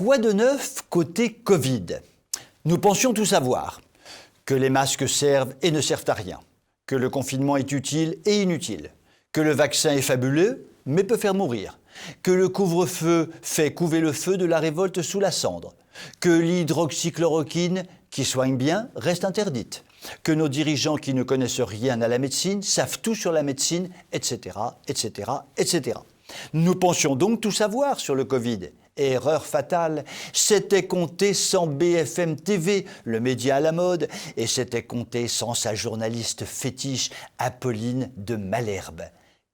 Quoi de neuf côté Covid? Nous pensions tout savoir, que les masques servent et ne servent à rien, que le confinement est utile et inutile, que le vaccin est fabuleux mais peut faire mourir, que le couvre-feu fait couver le feu de la révolte sous la cendre, que l'hydroxychloroquine, qui soigne bien, reste interdite, que nos dirigeants qui ne connaissent rien à la médecine savent tout sur la médecine, etc., etc., etc. Nous pensions donc tout savoir sur le Covid. Erreur fatale, c'était compté sans BFM TV, le média à la mode, et c'était compté sans sa journaliste fétiche Apolline de Malherbe.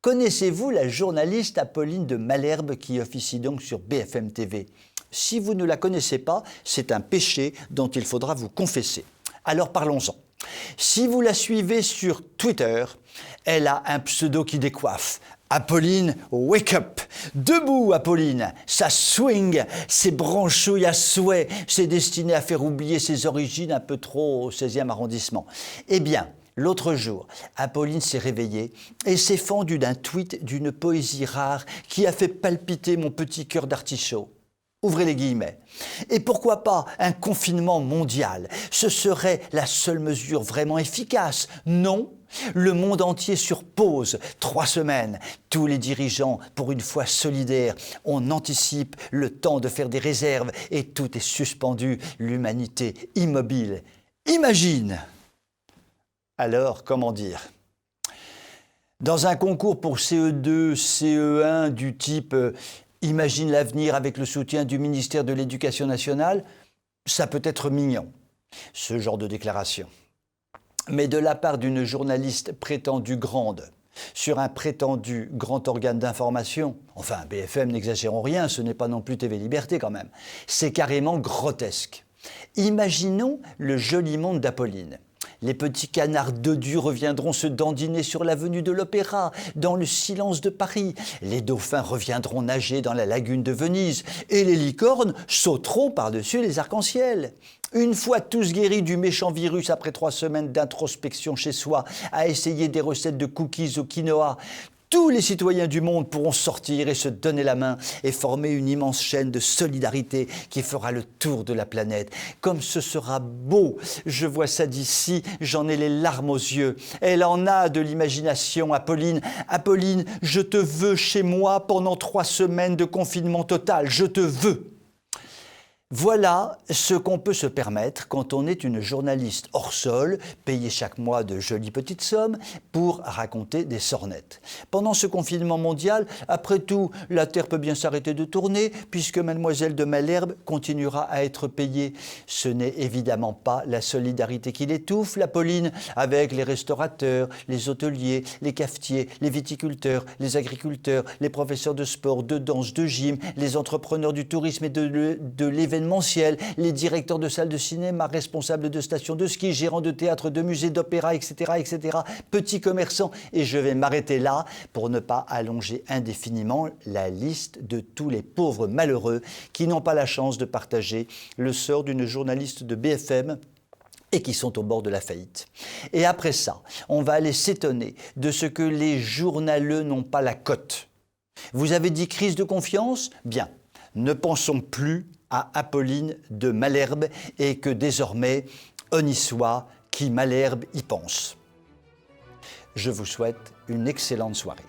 Connaissez-vous la journaliste Apolline de Malherbe qui officie donc sur BFM TV? Si vous ne la connaissez pas, c'est un péché dont il faudra vous confesser. Alors parlons-en. Si vous la suivez sur Twitter, elle a un pseudo qui décoiffe. Apolline, wake up! Debout, Apolline! Ça swing, c'est branchouille à souhait, c'est destiné à faire oublier ses origines un peu trop au 16e arrondissement. Eh bien, l'autre jour, Apolline s'est réveillée et s'est fendue d'un tweet d'une poésie rare qui a fait palpiter mon petit cœur d'artichaut. Ouvrez les guillemets. Et pourquoi pas un confinement mondial? Ce serait la seule mesure vraiment efficace. Non, le monde entier sur pause. 3 semaines. Tous les dirigeants, pour une fois solidaires, on anticipe le temps de faire des réserves et tout est suspendu. L'humanité immobile. Imagine! Alors, comment dire? Dans un concours pour CE2, CE1 du type Imagine l'avenir avec le soutien du ministère de l'Éducation nationale, ça peut être mignon, ce genre de déclaration. Mais de la part d'une journaliste prétendue grande, sur un prétendu grand organe d'information, enfin BFM, n'exagérons rien, ce n'est pas non plus TV Liberté quand même, c'est carrément grotesque. Imaginons le joli monde d'Apolline. Les petits canards dodus reviendront se dandiner sur l'avenue de l'Opéra, dans le silence de Paris. Les dauphins reviendront nager dans la lagune de Venise et les licornes sauteront par-dessus les arcs-en-ciel. Une fois tous guéris du méchant virus après 3 semaines d'introspection chez soi, à essayer des recettes de cookies au quinoa, tous les citoyens du monde pourront sortir et se donner la main et former une immense chaîne de solidarité qui fera le tour de la planète. Comme ce sera beau, je vois ça d'ici, j'en ai les larmes aux yeux. Elle en a de l'imagination, Apolline. Apolline, je te veux chez moi pendant 3 semaines de confinement total, je te veux. Voilà ce qu'on peut se permettre quand on est une journaliste hors sol, payée chaque mois de jolies petites sommes pour raconter des sornettes. Pendant ce confinement mondial, après tout, la Terre peut bien s'arrêter de tourner puisque Mademoiselle de Malherbe continuera à être payée. Ce n'est évidemment pas la solidarité qui l'étouffe, l'Apolline, avec les restaurateurs, les hôteliers, les cafetiers, les viticulteurs, les agriculteurs, les professeurs de sport, de danse, de gym, les entrepreneurs du tourisme et de l'événementiel, les directeurs de salles de cinéma, responsables de stations de ski, gérants de théâtre, de musées, d'opéra, etc., etc., petits commerçants. Et je vais m'arrêter là pour ne pas allonger indéfiniment la liste de tous les pauvres malheureux qui n'ont pas la chance de partager le sort d'une journaliste de BFM et qui sont au bord de la faillite. Et après ça, on va aller s'étonner de ce que les journaleux n'ont pas la cote. Vous avez dit crise de confiance? Bien, ne pensons plus à Apolline de Malherbe et que désormais, on y soit qui Malherbe y pense. Je vous souhaite une excellente soirée.